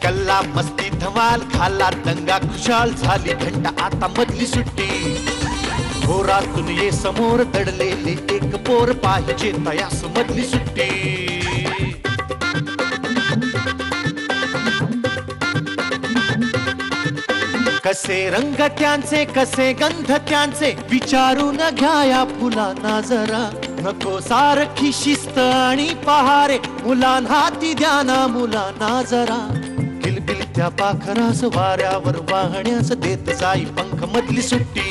कल्ला मस्ती धमाल खाला दंगा खुशाल झाली घंटा आता मधली सुट्टी घोरातून ये समोर दडलेले एक पोर पाहिजे तयास मधली सुट्टी कसे रंग त्यांचे कसे गंध त्यांचे विचारून घ्या फुलांना जरा नको सारखी शिस्त आणि पहारे मुलांना हाती द्या ना मुलांना जरा किलबिलत्या पाखरास वाऱ्यावर वाहण्यास देत जाई पंख मधली सुट्टी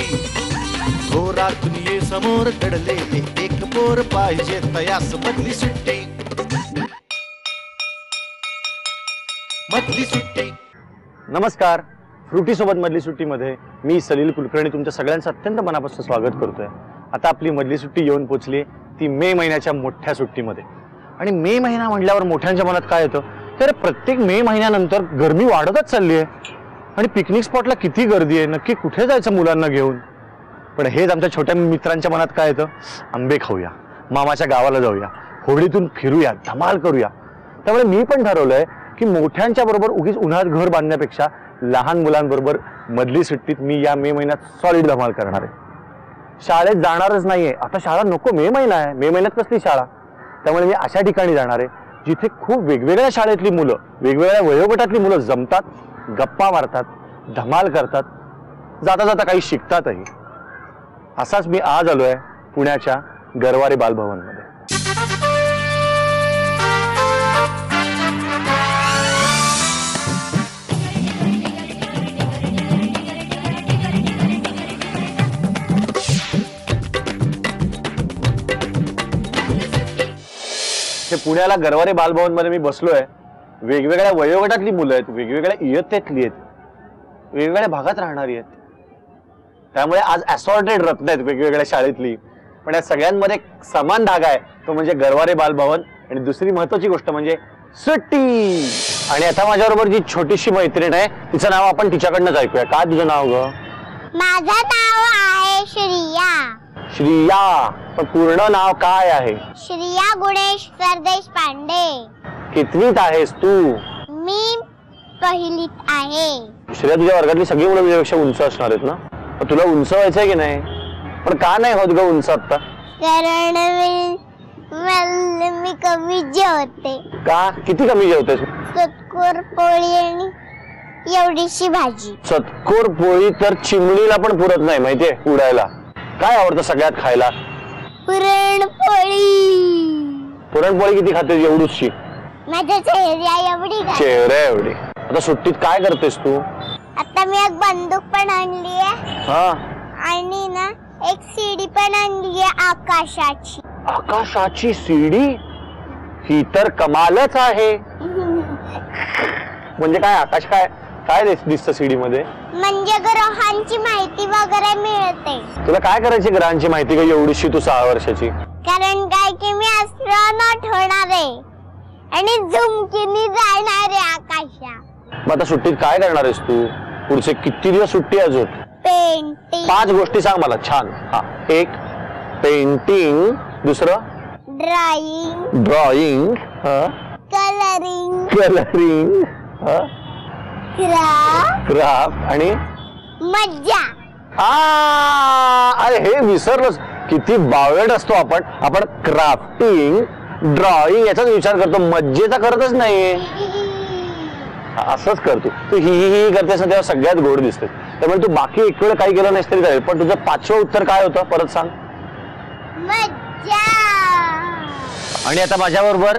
घोरातून ये समोर दडलेले एक पोर पाहिजे तयास मधली सुट्टी मधली सुट्टी। नमस्कार, फ्रुटी सोबत मधली सुट्टीमध्ये मी सलील कुलकर्णी तुमच्या सगळ्यांचं अत्यंत मनापासून स्वागत करतोय। आता आपली मधली सुट्टी येऊन पोचली ती मे महिन्याच्या मोठ्या सुट्टीमध्ये। आणि मे महिना म्हटल्यावर मोठ्यांच्या मनात काय येतं तर प्रत्येक मे महिन्यानंतर गरमी वाढतच चालली आहे आणि पिकनिक स्पॉटला किती गर्दी आहे, नक्की कुठे जायचं मुलांना घेऊन। पण हेच आमच्या छोट्या मित्रांच्या मनात काय येतं, आंबे खाऊया, मामाच्या गावाला जाऊया, होळीतून फिरूया, धमाल करूया। त्यामुळे मी पण ठरवलंय की मोठ्यांच्या बरोबर उगीच उन्हात घर बांधण्यापेक्षा लहान मुलांबरोबर मधली सुट्टीत मी या मे महिन्यात सॉलिड धमाल करणार आहे। शाळेत जाणारच नाहीये, आता शाळा नको, मे महिना आहे, मे महिन्यात कसली शाळा। त्यामुळे मी अशा ठिकाणी जाणार आहे जिथे खूप वेगवेगळ्या शाळेतली मुलं, वेगवेगळ्या वयोगटातली मुलं जमतात, गप्पा मारतात, धमाल करतात, जाता जाता काही शिकतातही। असाच मी आज आलोय पुण्याच्या गरवारे बालभवनमध्ये। पुण्याला गरवारे बालभवन मध्ये मी बसलोय। वेगवेगळ्या वयोगटातली मुलं आहेत, वेगवेगळ्या इयत्तेतली आहेत, वेगवेगळ्या भागात राहणारी आहेत। त्यामुळे आज असॉर्टेड रत्न आहेत वेगवेगळ्या शाळेतली, पण या सगळ्यांमध्ये एक समान धागा आहे, तो म्हणजे गरवारे बालभवन। आणि दुसरी महत्वाची गोष्ट म्हणजे सुट्टी। आणि आता माझ्याबरोबर जी छोटीशी मैत्रीण आहे तिचं नाव आपण तिच्याकडनंच ऐकूया। काय तुझं नाव ग? माझं नाव आहे श्रिया। श्रिया, पण पूर्ण नाव काय आहे? श्रिया गुणेश सरदेश पांडे। कितवीत आहेस तू? मी पहिलीत आहे। श्रेया, तुझ्या वर्गातली सगळी मुलं तुझ्यापेक्षा उंच असणार आहेत ना? तुला उंच व्हायचंय की नाही? पण का नाही होत ग उंच आता? कारण मी कमी जेवते। का? किती कमी जेवतेस? चतकोर पोळी आणि एवढीशी भाजी। चतकोर पोळी तर चिमणीला पण पुरत नाही माहितीये उडायला। काय आवडतं सगळ्यात खायला? पुरणपोळी। पुरणपोळी किती खातेस? एवढीशी? माझ्या चेहऱ्या एवढी। चेहऱ्या एवढी। आता सुट्टीत काय करतेस तू? आता मी एक बंदूक पण आणली आहे। हा, आणि ना एक सीडी पण आणली आहे आकाशाची। आकाशाची सीडी? ही तर कमालच आहे। म्हणजे काय आकाश, काय काय दिसतं सीडी मध्ये? म्हणजे ग्रहांची माहिती वगैरे मिळते। तुला काय करायची ग्रहांची माहिती का एवढीशी तू 6 वर्षाची? कारण काय की मी ॲस्ट्रॉनॉट होणार आहे आणि झुमकीनी जाणार आहे आकाशात। मग आता सुट्टीत काय करणार आहेस तू? पुढचे किती दिवस सुट्टी अजून? पेंटिंग। 5 गोष्टी सांग मला छान। हा, 1 पेंटिंग, दुसरं drawing, drawing, colouring, colouring, craft आणि मज्जा। अरे हे विसरलोच, किती बावळट असतो आपण। आपण क्राफ्टिंग, ड्रॉइंग याचाच विचार करतो, मज्जेचा करतच नाहीये। असंच करतो तू, ही करतेस ना तेव्हा सगळ्यात गोड दिसते। त्यामुळे तू बाकी एक वेळ काही केलं नाहीस तरी चालेल, पण तुझं 5वं उत्तर काय होतं परत सांग? मज्जा। आणि आता माझ्याबरोबर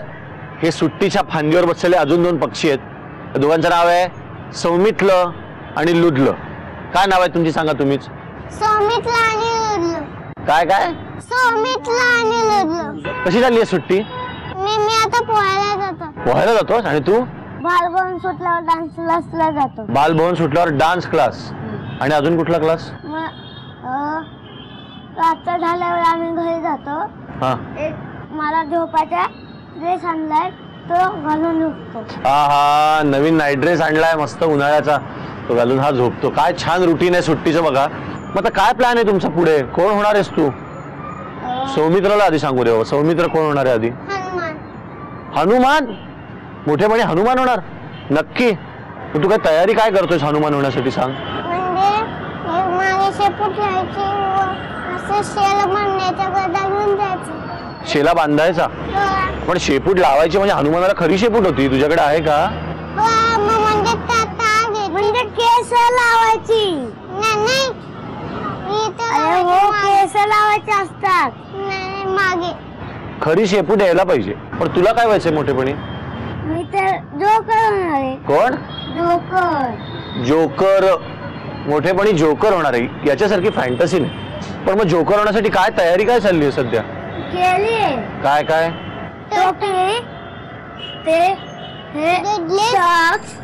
हे सुट्टीच्या फांदीवर बसलेले अजून 2 पक्षी आहेत। दोघांचं नाव आहे सौमितलं आणि लुडलं। काय नाव आहे तुमची सांगा तुम्हीच? सौमितला आणि लुडलं। काय काय? सौमितला आणि लुडलं। कशी चालली आहे सुट्टी? मी आता पोहायला जातो। पोहायला जातोस? आणि तू? बालभवन सुटल्यावर डान्स क्लासला जातो। बालभवन सुटल्यावर डान्स क्लास, आणि अजून कुठला क्लास? रात्र झाल्यावर आम्ही घरी जातो। हा, मला झोपाचा ड्रेस आणलाय तो घालून झोपतो। हा, नवीन नाईट ड्रेस आणलाय मस्त उन्हाळ्याचा। तो घालून हा झोपतो. काय छान रुटीन आहे सुट्टीचं बघा. मग आता काय प्लॅन आहे तुमचा पुढे? कोण होणार आहेस तू? सौमित्राला आधी सांगू रे बाबा. सौमित्र कोण होणार आहे आधी? हनुमान. हनुमान? मोठेपणी हनुमान होणार? नक्की? मग तू काय तयारी काय करतोयस हनुमान होण्यासाठी सांग? म्हणजे मागे शेपूट घ्यायची, असं शेला बांधायचा, गदा घेऊन जायचं. शेला बांधायचा? पण शेपूट लावायची म्हणजे हनुमानाला खरी शेपूट होती, तुझ्याकडे आहे का? म्हणजे केस लावायची. नाही, केस लावायचे असतात. नाही, मागे. खरी शेपूट यायला पाहिजे. पण तुला काय व्हायचंय मोठेपणी? मी तर जोकर होणार आहे. कोण? जोकर. जोकर. मोठेपणी जोकर होणार आहे याच्यासारखी फॅन्टसी नाही. पण मग जोकर होण्यासाठी काय तयारी काय चालली आहे सध्या? केली. काय काय? टोपी, ते सॉक्स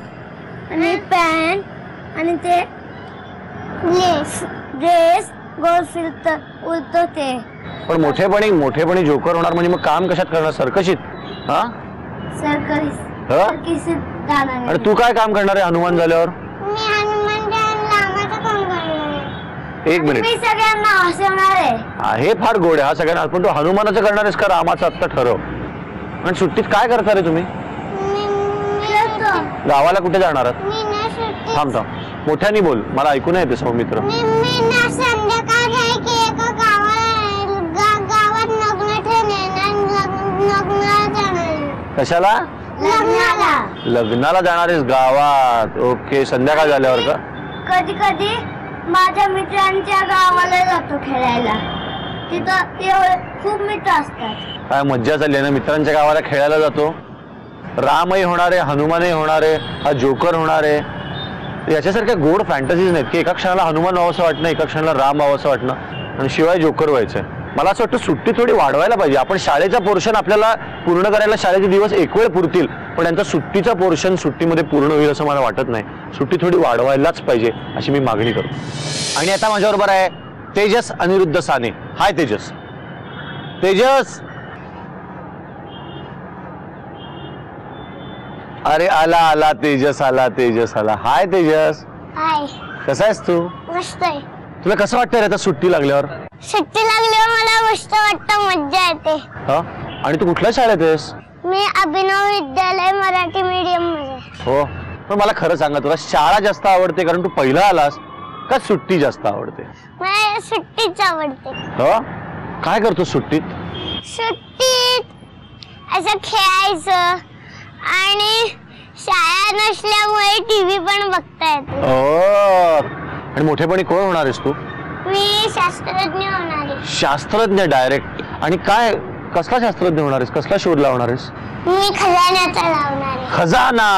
आणि पॅन्ट आणि ते ड्रेस गोल फिरतं उलतो ते. पण मोठेपणी जोकर होणार म्हणजे मग काम कशात करणार? सर्कशीत? हा, सर्कशीत जाणार. आणि तू काय काम करणार आहे हनुमान झाल्यावर? मी हनुमान लांबाचं काम करणार. एक मिनिट. मी सगळ्यांना हसवणार आहे. हे फार गोड आहे हा सगळ्यांना. पण तू हनुमानाचं करणार आहेस का रामाचं आत्ता ठरव. आणि सुट्टीत काय करणार आहे तुम्ही? गावाला कुठे जाणार आहात? थांब मोठ्याने बोल, मला ऐकू नाही येते सौमित्र. कशाला? लग्नाला जाणार आहेस गावात? ओके. संध्याकाळ झाल्यावर का? कधी कधी माझ्या मित्रांच्या गावाला जातो खेळायला. तिथं खूप मित्र असतात. काय मज्जा चालली आहे ना. मित्रांच्या गावाला खेळायला जातो. रामही होणार आहे, हनुमानही होणार आहे, हा जोकर होणार आहे. याच्यासारख्या गोड फॅन्टसीज नाहीत की एका क्षणाला हनुमान व्हावंसं वाटणं, एका क्षणाला राम व्हावंसं वाटणं आणि शिवाय जोकर व्हायचंय. मला असं वाटतं सुट्टी थोडी वाढवायला पाहिजे. आपण शाळेचा पोर्शन आपल्याला पूर्ण करायला शाळेचे दिवस एक वेळ पुरतील, पण यांचा सुट्टीचा पोर्शन सुट्टीमध्ये पूर्ण होईल असं मला वाटत नाही. सुट्टी थोडी वाढवायलाच पाहिजे अशी मी मागणी करतो. आणि आता माझ्याबरोबर आहे तेजस अनिरुद्ध साने. हाय तेजस. तेजस, अरे आला तेजस आला. हाय तेजस. हाय. कसा आहेस तू? मस्त आहे. तुला कसं वाटतं रे आता सुट्टी लागल्यावर? सुट्टी लागल्यावर मला मस्त वाटतं, मज्जा येते. आणि तू कुठल्या शाळेत आहेस? मी अभिनव विद्यालय मराठी मीडियम मध्ये. हो. पण मला खरं सांगा, तुला शाळा जास्त आवडते कारण तू पहिला आलास का सुट्टी जास्त आवडते? मला सुट्टीच आवडते. हो. काय करतो सुट्टीत? सुट्टीत असं खेळायचं आणि शाळा नसल्यामुळे टीव्ही पण बघता येते. आणि मोठेपणी कोण होणार आहेस तू? मी शास्त्रज्ञ होणार आहे. शास्त्रज्ञ डायरेक्ट? आणि काय, कसला शास्त्रज्ञ होणार आहेस? कसला शोध लावणार आहेस? मी खजान्याचा लावणार आहे. खजाना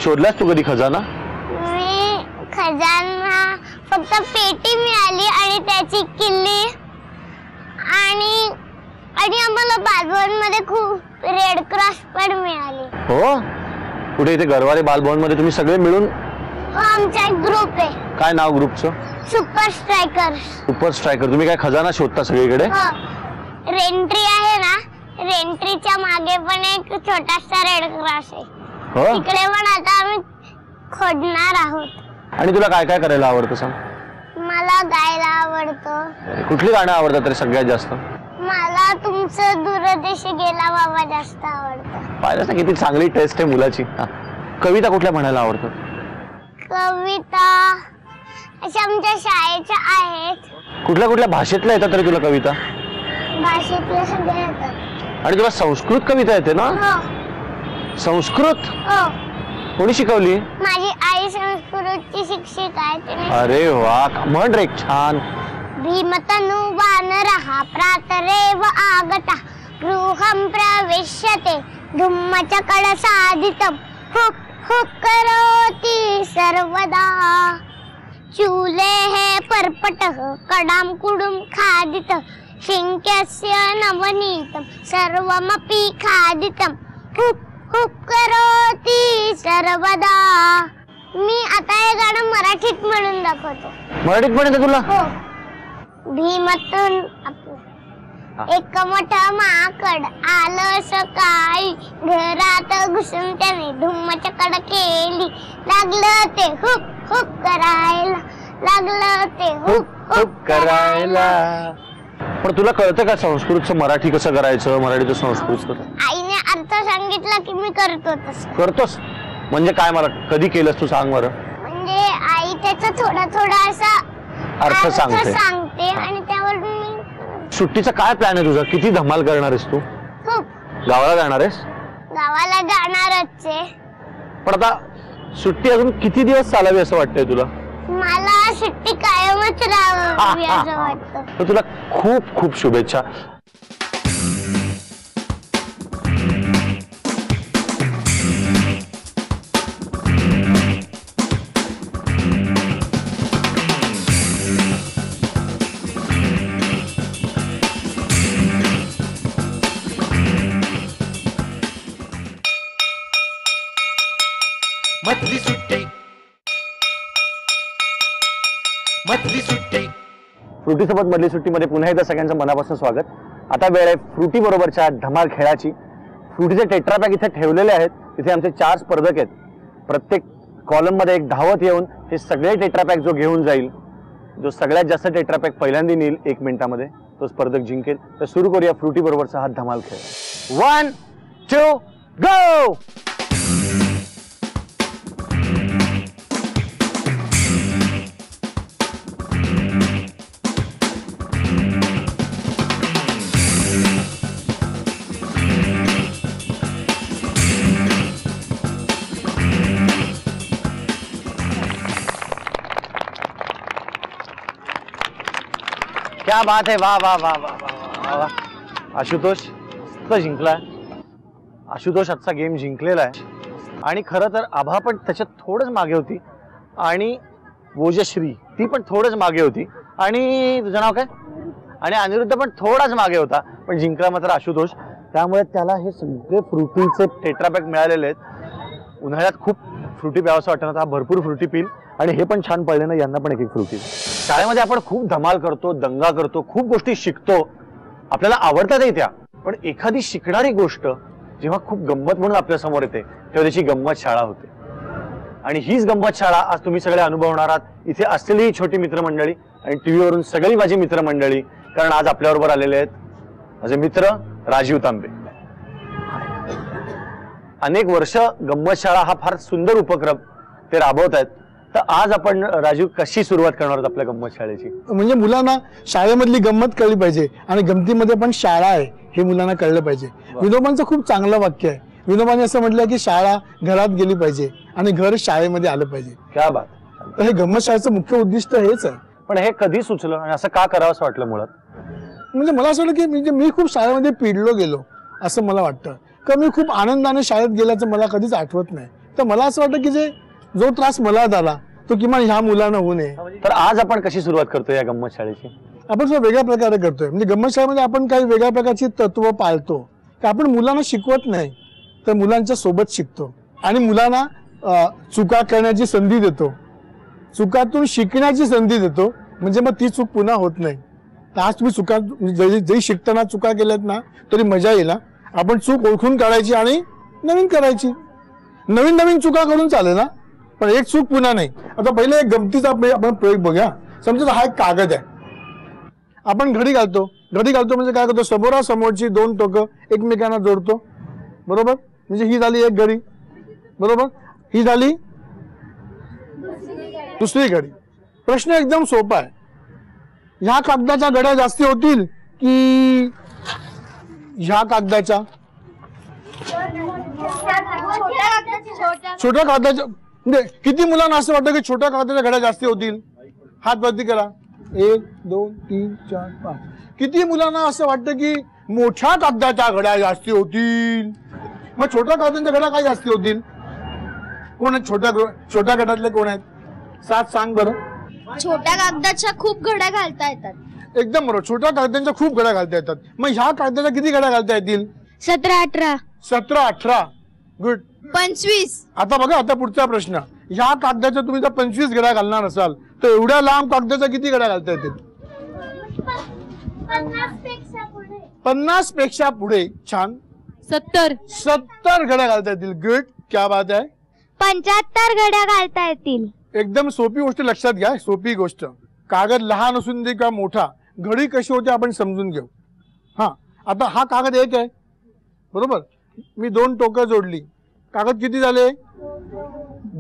शोधलास तू कधी? खजाना? मी खजाना फक्त पेटी मिळाली आणि त्याची किल्ली आणि आम्हाला बालभवन मध्ये खूप रेड क्रॉस पण मिळाली. हो. कुठे इथे गरवारे बालभवन मध्ये तुम्ही सगळे मिळून? आमचा एक ग्रुप आहे. काय नाव ग्रुपचं? Super striker. Super striker. तुम्ही काय खजाना शोधता सगळीकडे? रेंट्री आहे ना, रेंट्रीच्या मागे पण एक छोटासा रेड क्रॉस आहे. तिकडे पण आता आम्ही खोदणार आहोत. आणि तुला काय काय करायला आवडतं सांग? मला गायला आवडतं. कुठली गाणं आवडतात तरी सगळ्यात जास्त? मला तुमचं दूरदेशी गेला बाबा जास्त आवडतं. पाहिलं ना किती चांगली टेस्ट आहे मुलाची. कविता कुठल्या म्हणायला आवडतात? कविता अशा आमच्या शाळेच्या आहेत. कुठल्या भाषेतल्या येतात तरी तुला कविता? भाषेतल्या सगळ्या येतात. आणि तुला संस्कृत कविता येते ना? संस्कृत? कोणी शिकवली? माझी आई संस्कृतची शिक्षिका आहे. अरे वा, म्हण रे छान. भीमतनु वानरः प्रातरेव आगतः गृहं प्रविश्यते धुम्मचकलसादितं हुक् हुक् करोति सर्वदा चूलेः पर्पटः कडां कुडुं खादितं शिङ्क्यस्य नवनीतं सर्वमपि खादितं हुक् हुक् करोति सर्वदा. मी आता हे गाणं मराठीत म्हणून दाखवतो. मराठीत पण येतं तुला? हो. भीमतन एक मोठं माकड आलं सकाळी, घरात घुसून त्याने धुम्मचकड केली. लागलं ते हुक हुक करायला, लागलं ते हुक हुक करायला. पण तुला कळतं का संस्कृतचं मराठी कसं करायचं, मराठीचं संस्कृत कसं? आईने अर्थ सांगितला की मी करतो तसं. करतोस म्हणजे काय, मला कधी केलंस तू सांग बरं. म्हणजे आई त्याचा थोडा थोडा असा अर्थ सांगते आणि त्यावर मी. सुट्टीचा काय प्लॅन आहे तुझा? किती धमाल करणार आहेस तू? खूप. गावाला जाणार आहेस? गावाला जाणारच आहे. पण आता सुट्टी अजून किती दिवस चालावी असं वाटतंय तुला? मला सुट्टी कायमच राहावी असं वाटतं. तर तुला खूप खूप शुभेच्छा. मधली सुट्टी, मधली सुट्टी. फ्रुटी सोबत मधली सुट्टीमध्ये पुन्हा एकदा सगळ्यांचं मनापासून स्वागत. आता वेळ आहे फ्रुटी बरोबरच्या धमाल खेळाची. फ्रुटीचे टेट्रापॅक इथे ठेवलेले आहेत. इथे आमचे 4 स्पर्धक आहेत. प्रत्येक कॉलम मध्ये एक धावत येऊन हे सगळे टेट्रापॅक जो घेऊन जाईल, जो सगळ्यात जास्त टेट्रापॅक पहिल्यांदा नेईल 1 मिनिटामध्ये, तो स्पर्धक जिंकेल. तर सुरू करूया फ्रुटी बरोबरचा हा धमाल खेळ. 1 2 गो. क्या बात है, वाह वाह वाह वाह वाह. आशुतोष मस्त जिंकलाय. आशुतोष आजचा गेम जिंकलेला आहे. आणि खरं तर आभा पण त्याच्यात थोडंच मागे होती, आणि ओजश्री ती पण थोडंच मागे होती, आणि तुझं नाव काय, आणि अनिरुद्ध पण थोडाच मागे होता. पण जिंकला मात्र आशुतोष. त्यामुळे त्याला हे सगळे फ्रुटीचे टेट्रापॅक मिळालेले आहेत. उन्हाळ्यात खूप फ्रुटी प्यावंसं वाटतं ना, हा भरपूर फ्रुटी पिल. आणि हे पण छान पडले ना, यांना पण एक फ्रुटी. शाळेमध्ये आपण खूप धमाल करतो, दंगा करतो, खूप गोष्टी शिकतो, आपल्याला आवडतातही त्या. पण एखादी शिकणारी गोष्ट जेव्हा खूप गंमत म्हणून आपल्या समोर येते, तेव्हा त्याची गंमत शाळा होते. आणि हीच गंमत शाळा आज तुम्ही सगळे अनुभवणार आहात. इथे असलेली छोटी मित्रमंडळी आणि टीव्हीवरून सगळी माझी मित्रमंडळी. कारण आज आपल्याबरोबर आलेले आहेत माझे मित्र राजीव तांबे. अनेक वर्ष गंमत शाळा हा फार सुंदर उपक्रम ते राबवत आहेत. तर आज आपण राजीव कशी सुरुवात करणार आहोत आपल्या गंमत शाळेची? म्हणजे मुलांना शाळेमधली गंमत कळली पाहिजे आणि गमतीमध्ये पण शाळा आहे हे मुलांना कळलं पाहिजे. विनोबांचं खूप चांगलं वाक्य आहे. विनोबांनी असं म्हटलं की शाळा घरात गेली पाहिजे आणि घर शाळेमध्ये आलं पाहिजे. क्या बात. तर हे गंमत शाळेचं मुख्य उद्दिष्ट हेच आहे. पण हे कधी सुचलं आणि असं का करावं असं वाटलं मुळात? म्हणजे मला असं वाटलं की म्हणजे मी खूप शाळेमध्ये पिडलो गेलो असं मला वाटतं. का मी खूप आनंदाने शाळेत गेल्याचं मला कधीच आठवत नाही. तर मला असं वाटतं की जो त्रास मला झाला तो किमान ह्या मुलांना होऊ नये. तर आज आपण कशी सुरुवात करतोय या गंमत शाळेची? आपण सुद्धा वेगळ्या प्रकारे करतोय. म्हणजे गंमत शाळेमध्ये आपण काही वेगळ्या प्रकारची तत्व पाळतो की आपण मुलांना शिकवत नाही तर मुलांच्या सोबत शिकतो आणि मुलांना चुका करण्याची संधी देतो, चुकातून शिकण्याची संधी देतो. म्हणजे मग ती चूक पुन्हा होत नाही. तर आज तुम्ही चुका जरी शिकताना चुका केल्यात ना तरी मजा येईल. आपण चूक ओळखून काढायची आणि नवीन करायची. नवीन नवीन चुका करून चालेल ना, पण एक चूक पुन्हा नाही. आता पहिले एक गमतीचा आपण प्रयोग बघूया. समजा हा एक कागद आहे, आपण घडी घालतो. घडी घालतो म्हणजे काय करतो, समोरासमोरची 2 टोकं एकमेकांना जोडतो, बरोबर. म्हणजे ही झाली एक घडी, बरोबर. ही झाली दुसरी घडी. प्रश्न एकदम सोपा आहे. ह्या कागदाच्या घड्या जास्ती होतील की ह्या कागदाच्या? छोट्या कागदाच्या. म्हणजे किती मुलांना असं वाटतं की छोट्या कागदाच्या घड्या जास्ती होतील? हात वरती करा. 1 2 3 4 5. किती मुलांना असं वाटतं की मोठ्या कागदाच्या घड्या जास्ती होतील? मग छोट्या कागदाच्या घड्या काय जास्ती होतील? कोण आहेत छोट्या गटातले कोण आहेत? 7 सांग बरं. छोट्या कागदाच्या खूप घड्या घालता येतात. एकदम बरोबर. छोट्या कागदाच्या खूप घड्या घालता येतात. मग ह्या कागदाच्या किती घड्या घालता येतील? 17 18. 17 18. गुड. 25. आता बघा, आता पुढचा प्रश्न. ह्या कागदाच्या तुम्ही जर 25 घड्या घालणार असाल तर एवढ्या लांब कागदाच्या किती घड्या घालता येतील? 50 पेक्षा पुढे. 50 पेक्षा पुढे. छान. 70 घड्या घालता येतील. गुड. क्या बात आहे. 75 घड्या घालता येतील. एकदम सोपी गोष्ट लक्षात घ्या. सोपी गोष्ट. कागद लहान असून दे किंवा मोठा, घडी कशी होते आपण समजून घेऊ. हा, आता हा कागद एक आहे बरोबर. मी 2 टोकं जोडली, कागद किती झाले?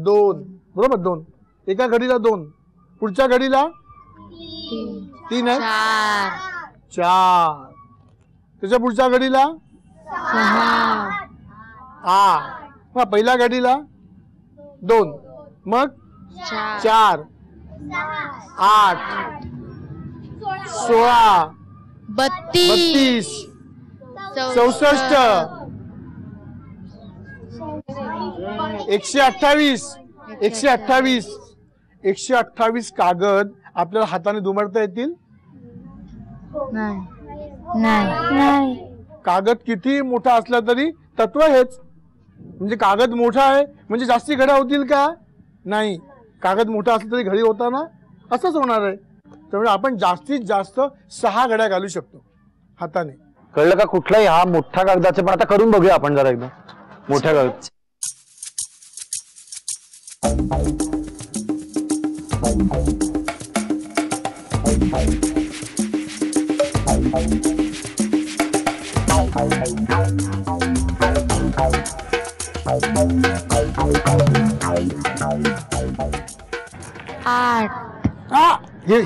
2 बरोबर. 2. एका घडीला 2, पुढच्या घडीला 3 आहे. 4. त्याच्या पुढच्या घडीला 8. पहिल्या घडीला 2, मग 4, 8, 16, 32, 64, 128. 128 कागद आपल्याला हाताने दुमडता येतील? नाही. कागद किती मोठा असला तरी तत्व हेच. म्हणजे कागद मोठा आहे म्हणजे जास्ती घड्या होतील का? नाही. कागद मोठा असला तरी घडी होताना असंच होणार आहे. त्यामुळे आपण जास्तीत जास्त 6 घड्या घालू शकतो हाताने. कळलं का? कुठलाही हा मोठा कागदाचे, पण आता करून बघूया आपण जरा एकदा मोठ्या कागद.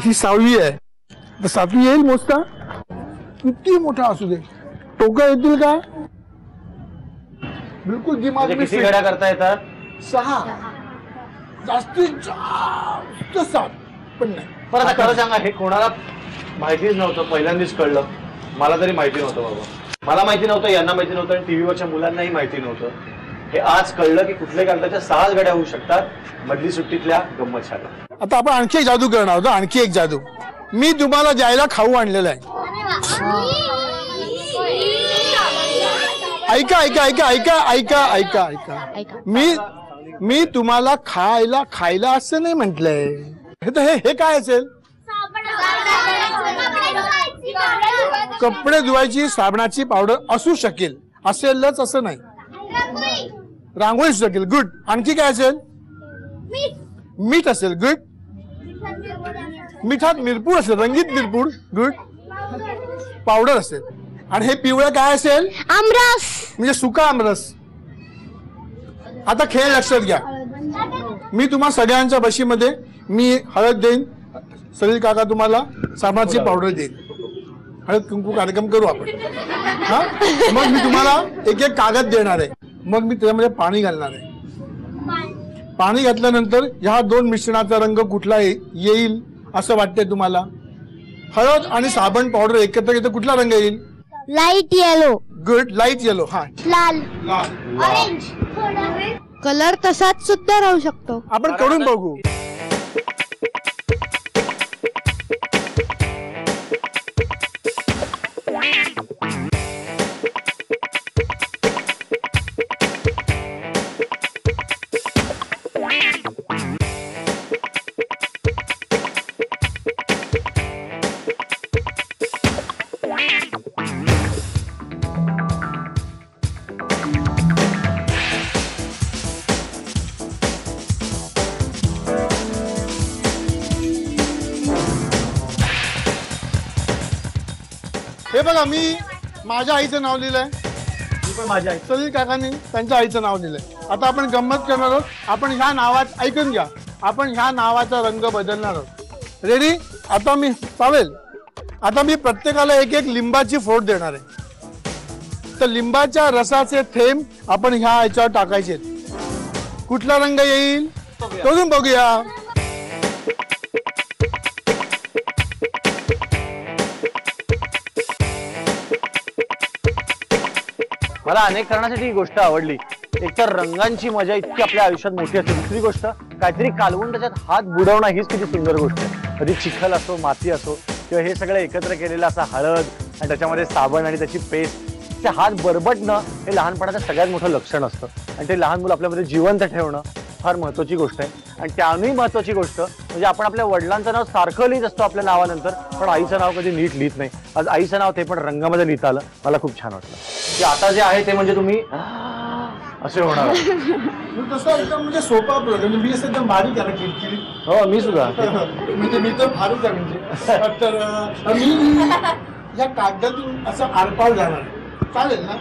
ही 6वी आहे. तर 7वी येईल मोजता? किती मोठा असू दे. टोकं येतील का? बिलकुल दिमाग में किती घड्या करता येतात? 6. जास्तीत जास्त 7 पण नाही. पण आता खरं सांगा, हे कोणाला माहितीच नव्हतं. पहिल्यांदाच कळलं. मला तरी माहिती नव्हतं बाबा. मला माहिती नव्हतं, यांना माहिती नव्हतं, आणि टीव्हीवरच्या मुलांनाही माहिती नव्हतं. हे आज कळलं की कुठल्याही कागदाच्या 6 घड्या होऊ शकतात. मधली सुट्टीतल्या गंमत झाला. आता आपण आणखी एक जादू करणार आहोत. आणखी एक जादू. मी तुम्हाला द्यायला खाऊ आणलेला आहे. ऐका ऐका ऐका ऐका ऐका ऐका ऐका. मी तुम्हाला खायला असं नाही म्हटलंय. हे काय असेल? कपडे धुवायची साबणाची पावडर असू शकेल. असेलच असं नाही. रांगोळी असू शकेल. गुड. आणखी काय असेल? मीठ असेल. गुड. मिठात मिरपूड असेल, रंगीत मिरपूड. गुड. पावडर असेल. आणि हे पिवळं काय असेल? आमरस. म्हणजे सुका आमरस. आता खेळ लक्षात घ्या. मी तुम्हा सगळ्यांच्या बशीमध्ये मी हळद देईन, सलील काका तुम्हाला साबणाची पावडर देईन. हळद कुंकू कार्यक्रम करू आपण. हा, मग मी तुम्हाला एक एक कागद देणार आहे. मग मी त्यामध्ये पाणी घालणार आहे. पाणी घातल्यानंतर ह्या 2 मिश्रणाचा रंग कुठला येईल असं वाटतंय तुम्हाला? हळद आणि साबण पावडर एकत्र घेतलं कुठला रंग येईल? Light yellow. Good. Light yellow. हा, लाल. ऑरेंज. कलर तसाच सुद्धा राहू शकतो. आपण करून बघू. हे बघा, मी माझ्या आईचं नाव लिहिलंय. माझ्या आई सलील काकांनी त्यांच्या आईचं नाव दिलंय. आता आपण गंमत करणार आहोत. आपण ह्या नावात, ऐकून घ्या, आपण ह्या नावाचा रंग बदलणार आहोत. रेडी? आता मी चालेल. आता मी प्रत्येकाला एक एक लिंबाची फोड देणार आहे. तर लिंबाच्या रसाचे थेंब आपण ह्या याच्यावर टाकायचे. कुठला रंग येईल करून बघूया. मला अनेक कारणासाठी ही गोष्ट आवडली. एकतर रंगांची मजा इतकी आपल्या आयुष्यात मोठी असते. दुसरी गोष्ट, काहीतरी कालवून त्याच्यात हात बुडवणं हीच किती सुंदर गोष्ट आहे. कधी चिखल असो, माती असो, किंवा हे सगळं एकत्र केलेलं असं हळद आणि त्याच्यामध्ये साबण आणि त्याची पेस्ट, ते हात बरबटणं हे लहानपणाचं सगळ्यात मोठं लक्षण असतं. आणि ते लहान मुलं आपल्यामध्ये जिवंत ठेवणं फार महत्वाची गोष्ट आहे. आणि त्यानंही महत्वाची गोष्ट म्हणजे आपण आपल्या वडिलांचं नाव सारखं लिहित असतो आपल्या नावानंतर, पण आईचं नाव कधी नीट लिहित नाही. आज आईचं नाव ते पण रंगामध्ये लिहिता आलं, मला खूप छान वाटलं. की आता जे आहे ते म्हणजे तुम्ही असे होणार. तसं एकदम म्हणजे सोपा प्रयोग, मी असं एकदम बारीक आहे ना किरकिरी. हो मी सुद्धा म्हणजे मी तर फारच आहे म्हणजे. तर मी या कागदातून असं आरपार जाणार आहे. चालेल ना?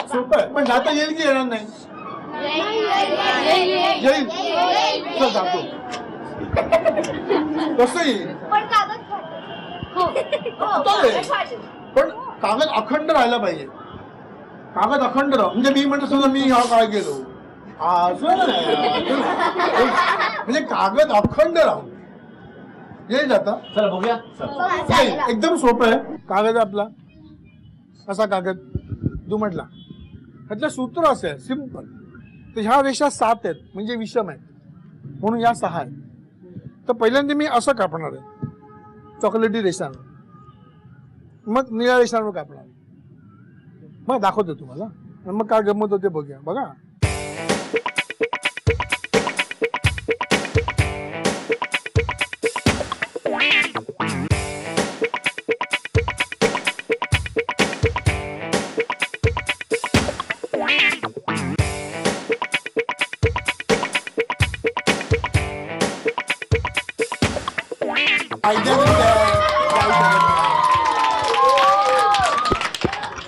सोपं आहे, पण जाता येईल की येणार नाही? येईल. चल जातो. कसं येईल? पण कागद अखंड राहायला पाहिजे. कागद अखंड राहू म्हणजे मी म्हणतो समजा मी हा काय गेलो असं नाही. म्हणजे कागद अखंड राहू येईल जाता. चला बघूया. एकदम सोपं आहे. कागद आपला असा कागद दुमटला, त्यातलं सूत्र असं आहे सिंपल. तर ह्या रेषा 7 आहेत म्हणजे विषम आहेत, म्हणून या 6 आहेत. तर पहिल्यांदा मी असं कापणार आहे चॉकलेटी रेषांवर, मग निळ्या रेषांवर कापणार, मग दाखवतो तुम्हाला. मग काय गंमत होते बघूया. बघा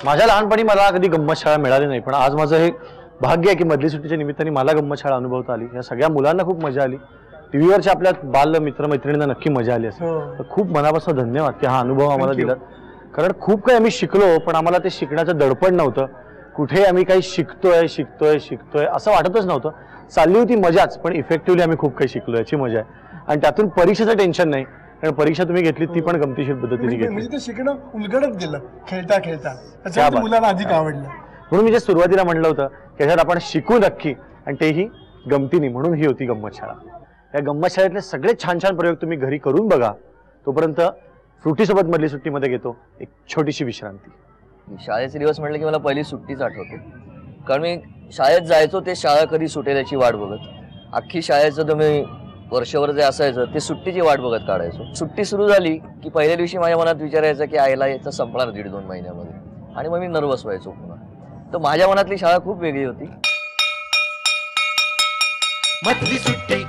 माझ्या लहानपणी मला कधी गंमत शाळा मिळाली नाही, पण आज माझं हे भाग्य आहे की मधली सुट्टीच्या निमित्ताने मला गंमत शाळा अनुभवता आली. या सगळ्या मुलांना खूप मजा आली. टीव्हीवरच्या आपल्या बाल मित्र मैत्रिणींना नक्की मजा आली असेल. तर खूप मनापासून धन्यवाद की हा अनुभव आम्हाला दिला. कारण खूप काही आम्ही शिकलो, पण आम्हाला ते शिकण्याचं दडपण नव्हतं. कुठे आम्ही काही शिकतोय असं वाटतच नव्हतं. चालली होती मजाच, पण इफेक्टिव्हली आम्ही खूप काही शिकलो याची मजा आहे. आणि त्यातून परीक्षेचं टेन्शन नाही, कारण परीक्षा तुम्ही घेतली ती पण गमतीशीर पद्धतीने घेतली. म्हणजे ते शिकणं उलगडत गेलं खेळता त्याच्यामुळे मुलांना अधिक आवडलं. म्हणून मी जे सुरुवातीला म्हटलं होतं त्याच्यात आपण शिकू नक्की, आणि तेही गमतीने, म्हणून ही होती गंमत शाळा. या गंमत शाळेतले सगळे छान छान प्रयोग तुम्ही घरी करून बघा. तोपर्यंत फ्रुटी सोबत मधली सुट्टीमध्ये घेतो एक छोटीशी विश्रांती. शाळेचे दिवस म्हटलं की मला पहिली सुट्टीच आठवते. कारण मी शाळेत जायचो ते शाळा कधी सुटेल याची वाट बघत. अख्खी शाळेचं तुम्ही वर्षभर जे असायचं ते सुट्टीची वाट बघत काढायचो. सुट्टी सुरू झाली की पहिल्या दिवशी माझ्या मनात विचारायचं की आईला याचं संपणार 1.5-2 महिन्यामध्ये, आणि मग मी नर्वस व्हायचो पुन्हा. तर माझ्या मनातली शाळा खूप वेगळी होती. मधली सुट्टी,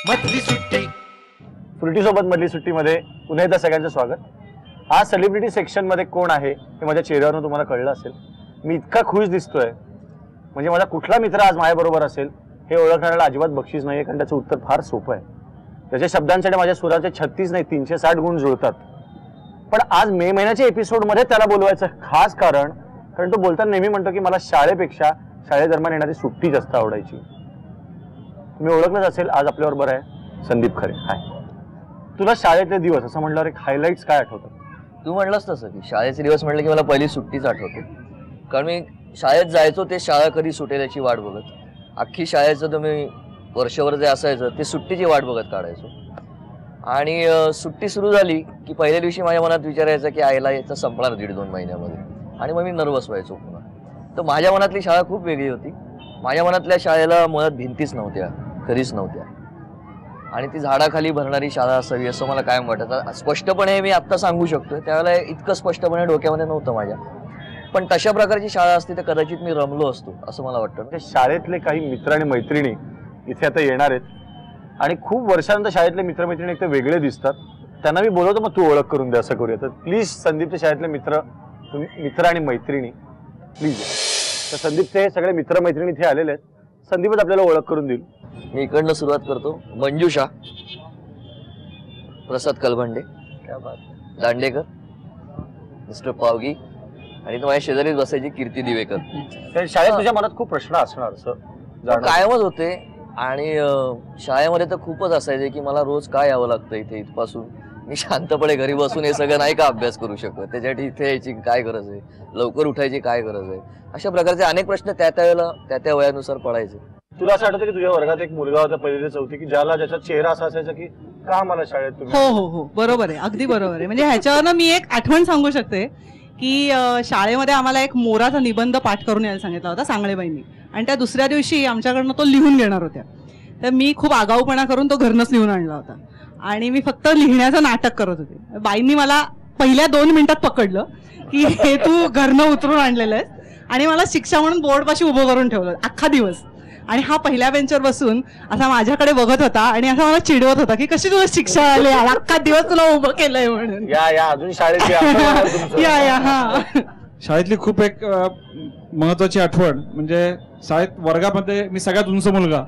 मधली सुट्टी. फ्रुटी सोबत मधली सुट्टीमध्ये पुन्हा एकदा सगळ्यांचं स्वागत. आज सेलिब्रिटी सेक्शन मध्ये कोण आहे हे माझ्या चेहऱ्यावरून तुम्हाला कळलं असेल. मी इतका खुश दिसतोय म्हणजे माझा कुठला मित्र आज माझ्याबरोबर असेल हे ओळखण्याला अजिबात बक्षीस नाहीये, कारण त्याचं उत्तर फार सोपं आहे. त्याच्या शब्दांसाठी माझ्या सुराचे 36 नाही 360 गुण जुळतात. पण आज मे महिन्याच्या एपिसोडमध्ये त्याला बोलवायचं खास कारण तो बोलताना नेहमी म्हणतो की मला शाळेपेक्षा शाळेदरम्यान येणारी सुट्टी जास्त आवडायची. तुम्ही ओळखलंच असेल, आज आपल्याबरोबर आहे संदीप खरे. हाय. तुला शाळेतले दिवस असं म्हटल्यावर एक हायलाइट्स काय आठवतं? तू म्हणलंस तसं की शाळेचे दिवस म्हटलं की मला पहिली सुट्टीच आठवते. कारण मी शाळेत जायचो ते शाळा कधी सुटेल याची वाट बघत. अख्खी शाळेचं तुम्ही वर्षभर जे असायचं ते सुट्टीची वाट बघत काढायचो. आणि सुट्टी सुरू झाली की पहिल्या दिवशी माझ्या मनात विचारायचं की आईला याचं संपणार 1.5-2 महिन्यामध्ये, आणि मग मी नर्वस व्हायचो पुन्हा. तर माझ्या मनातली शाळा खूप वेगळी होती. माझ्या मनातल्या शाळेला मुळात भिंतीच नव्हत्या, कधीच नव्हत्या, आणि ती झाडाखाली भरणारी शाळा असावी असं मला कायम वाटतं. स्पष्टपणे मी आत्ता सांगू शकतोय, त्यावेळेला इतकं स्पष्टपणे डोक्यामध्ये नव्हतं माझ्या. पण तशा प्रकारची शाळा असती तर कदाचित मी रमलो असतो असं मला वाटतं. शाळेतले काही मित्र आणि मैत्रिणी इथे आता येणार आहेत, आणि खूप वर्षानंतर शाळेतले मित्रमैत्रिणी एक तर वेगळे दिसतात. त्यांना मी बोलवतो, मग तू ओळख करून दे असं करूया. तर प्लीज संदीपच्या शाळेतले मित्र आणि मैत्रिणी प्लीज. तर संदीपचे सगळे मित्रमैत्रिणी इथे आलेले आहेत. संदीपच आपल्याला ओळख करून देईल. मी इकडनं सुरुवात करतो. मंजुषा, प्रसाद कलभंडे, दांडेकर, मिस्टर पावगी, आणि तो माझ्या शेजारीच बसायची कीर्ती दिवेकर. शाळेत तुझ्या मनात खूप प्रश्न असणार असं कायमच होते. आणि शाळेमध्ये तर खूपच असायचे की मला रोज काय यावं लागतं इथे. इथपासून मी शांतपणे घरी बसून हे सगळं नाही का अभ्यास करू शकत, त्याच्यासाठी इथे यायची काय गरज आहे, लवकर उठायची काय गरज आहे, अशा प्रकारचे अनेक प्रश्न त्या त्या वयानुसार पडायचे. तुला असं आठवतं की तुझ्या वर्गात एक मुलगा होता 1ली ते 4थी की ज्याचा चेहरा असा असायचा की का मला शाळेत तुम्ही? हो हो हो, बरोबर आहे, अगदी बरोबर आहे. म्हणजे ह्याच्यावर मी एक आठवण सांगू शकते की शाळेमध्ये आम्हाला एक मोराचा निबंध पाठ करून यायला सांगितला होता सांगळेबाईंनी, आणि त्या दुसऱ्या दिवशी आमच्याकडनं तो लिहून घेणार होत्या. तर मी खूप आगाऊपणा करून तो घरनंच लिहून आणला होता आणि मी फक्त लिहिण्याचं नाटक करत होते. बाईंनी मला पहिल्या 2 मिनिटात पकडलं की हे तू घरनं उतरून आणलेलं आहेस, आणि मला शिक्षा म्हणून बोर्डपाशी उभं करून ठेवलं अख्खा दिवस. आणि हा पहिल्या बेंचवर बसून असा माझ्याकडे बघत होता आणि असा मला चिडवत होता की कशी तुला शिक्षा आली, अख्खा दिवस तुला उभं केलंय म्हणून. या अजून शाळेत या हा शाळेतली खूप एक महत्वाची आठवण म्हणजे शाळेत वर्गामध्ये मी सगळ्यात उंच मुलगा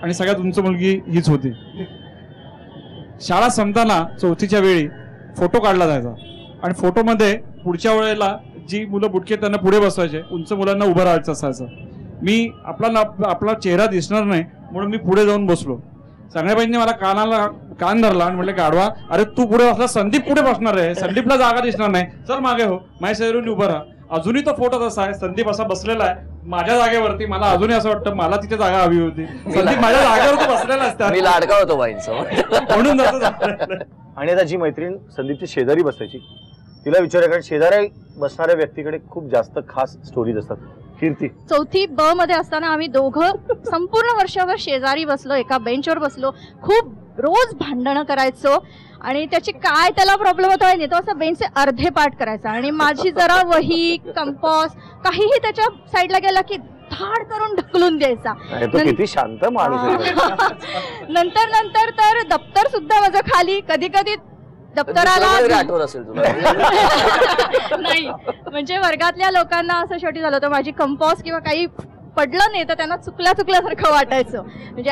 आणि सगळ्यात उंच मुलगी हीच होती. शाळा संपताना चौथीच्या वेळी फोटो काढला जायचा आणि फोटोमध्ये पुढच्या वेळेला जी मुलं बुटके त्यांना पुढे बसवायचे, उंच मुलांना उभं राहायचं असायचं. मी आपला चेहरा दिसणार नाही म्हणून मी पुढे जाऊन बसलो. सांगळेबाईंनी मला कान धरला आणि म्हटलं गाढवा, अरे तू पुढे बसला, संदीप पुढे बसणार आहे, संदीपला जागा दिसणार नाही, चल मागे हो, माझ्या शेजारून उभं राहा. अजूनही तो फोटो तसा आहे, संदीप असा बसलेला आहे माझ्या जागेवरती. मला अजूनही असं वाटतं मला तिथे जागा हवी होती, संदीप माझ्या जागेवरती बसलेला असता, मी लाडका होतो बाईंचा म्हणून आणि आता जी मैत्रीण संदीपची शेजारी बसायची तिला विचारा, कारण शेजारी बसणाऱ्या व्यक्तीकडे खूप जास्त खास स्टोरीज असतात. कीर्ती, चौथी ब मध्ये असताना आम्ही दोघं संपूर्ण वर्षभर शेजारी बसलो, एका बेंचवर बसलो, खूप रोज भांडणं करायचो आणि त्याची काय त्याला प्रॉब्लेम होता नाही तो असं बेंचचे अर्धे पाठ करायचा आणि माझी जरा वही कंपॉस काहीही त्याच्या साईडला गेला की धाड करून ढकलून द्यायचा. किती शांत माणूस नंतर नंतर तर दप्तर सुद्धा माझं खाली, कधी कधी दप्तराला आठवण असेल तुला नाही म्हणजे वर्गातल्या लोकांना असं शेवटी झालं होतं माझी कंपॉस किंवा काही पडलं नाही तर त्यांना चुकल्यासारखं वाटायचं. म्हणजे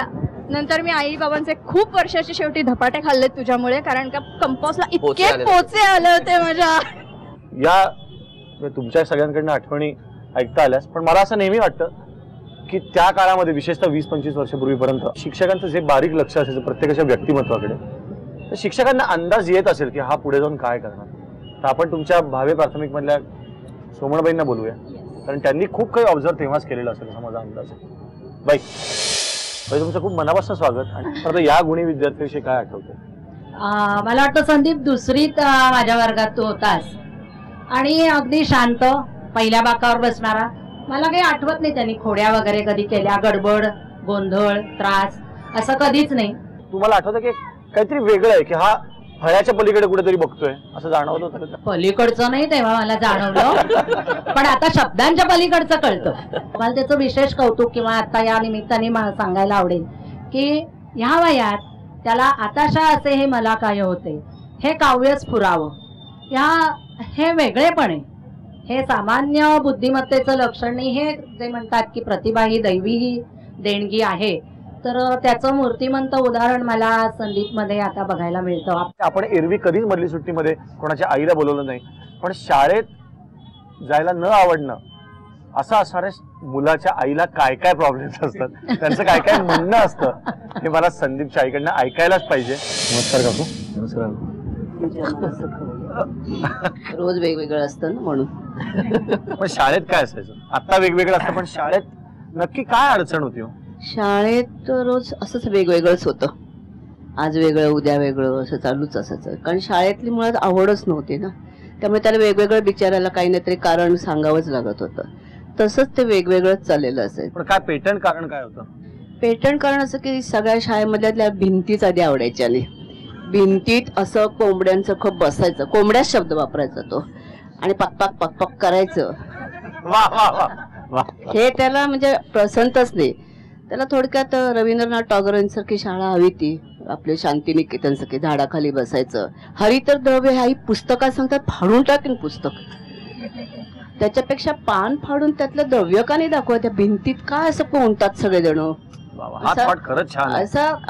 नंतर मी आई बाबांचे खूप वर्षाचे शेवटी धपाटे खाल्लेत तुझ्यामुळे, कारण का कंपॉसला इतके पोचे आले होते माझ्या. या तुमच्या सगळ्यांकडनं आठवणी ऐकता आल्यास, पण मला असं नेहमी वाटतं की त्या काळामध्ये विशेषतः 20-25 वर्षापूर्वीपर्यंत शिक्षकांचं जे बारीक लक्ष असायचं प्रत्येकाच्या व्यक्तिमत्वाकडे, तर शिक्षकांना अंदाज येत असेल की हा पुढे जाऊन काय करणार. तर आपण तुमच्या भावे प्राथमिक मधल्या सोमणबाईंना बोलूया, कारण त्यांनी खूप काही ऑब्झर्व तेव्हाच केलेलं असेल असा माझा अंदाज आहे. बाई, तुमचं खूप मनापासून स्वागत. आणि आता या गुणी विद्यार्थ्याविषयी काय आठवतं? मला वाटतं संदीप दुसरीत माझ्या वर्गात तू होतास आणि अगदी शांत पहिल्या बाकावर बसणारा. मला काही आठवत नाही त्यांनी खोड्या वगैरे कधी केल्या, गडबड गोंधळ त्रास असं कधीच नाही. तुम्हाला आठवतं की काहीतरी वेगळं आहे की हा फळ्याच्या पलीकडे कुठेतरी बघतोय असं जाणवत होतं? पलीकडचं नाही तेव्हा मला जाणवलं, पण आता शब्दांच्या पलीकडचं कळतं. मला त्याचं विशेष कौतुक किंवा आता या निमित्ताने सांगायला आवडेल की ह्या वयात त्याला आताशा असे हे मला काय होते हे काव्यच पुरावं, हे वेगळेपणे, हे सामान्य बुद्धिमत्तेचं लक्षण नाही. हे जे म्हणतात की प्रतिभा ही दैवी ही देणगी आहे, तर त्याचं मूर्तिमंत उदाहरण मला संदीप मध्ये आता बघायला मिळतं. आपण एरवी कधीच मधली सुट्टीमध्ये कोणाच्या आईला बोलवलं नाही, पण शाळेत जायला न आवडणं असं असणाऱ्या मुलाच्या आईला काय काय प्रॉब्लेम्स असतात, त्यांचं काय काय म्हणणं असतं, हे मला संदीपच्या आईकडनं ऐकायलाच पाहिजे. नमस्कार काकू. नमस्कार. रोज वेगवेगळं असतं ना म्हणून. पण शाळेत काय असायचं? आता वेगवेगळं असतं, पण शाळेत नक्की काय अडचण होती? शाळेत रोज असंच वेगवेगळंच होतं, आज वेगळं उद्या वेगळं असं चालूच असायचं. कारण शाळेतली मुळात आवडच नव्हती ना, त्यामुळे त्याला वेगवेगळं बिचारायला काही ना तरी कारण सांगावंच लागत होतं. तसंच ते वेगवेगळंच चाललेलं असायचं. पण काय पेटंट कारण काय होतं? पेटंट कारण असं की सगळ्या शाळेमधल्या भिंतीच आधी आवडायच्या नाही. भिंतीत असं कोंबड्यांचं खूप बसायचं, कोंबड्याच शब्द वापरायचा तो, आणि पकपक पकपक करायचं. हे त्याला म्हणजे पसंतच नाही. त्याला थोडक्यात रवींद्रनाथ टागोरांसारखी शाळा हवी ती, आपले शांतिनिकेतनसारखी झाडाखाली बसायचं. हरितर द्रव्य ह्याही पुस्तकात सांगतात फाडून टाकेन पुस्तक, त्याच्यापेक्षा पान फाडून त्यातलं द्रव्य का नाही दाखवा, त्या भिंतीत काय असं कोणतात सगळेजण,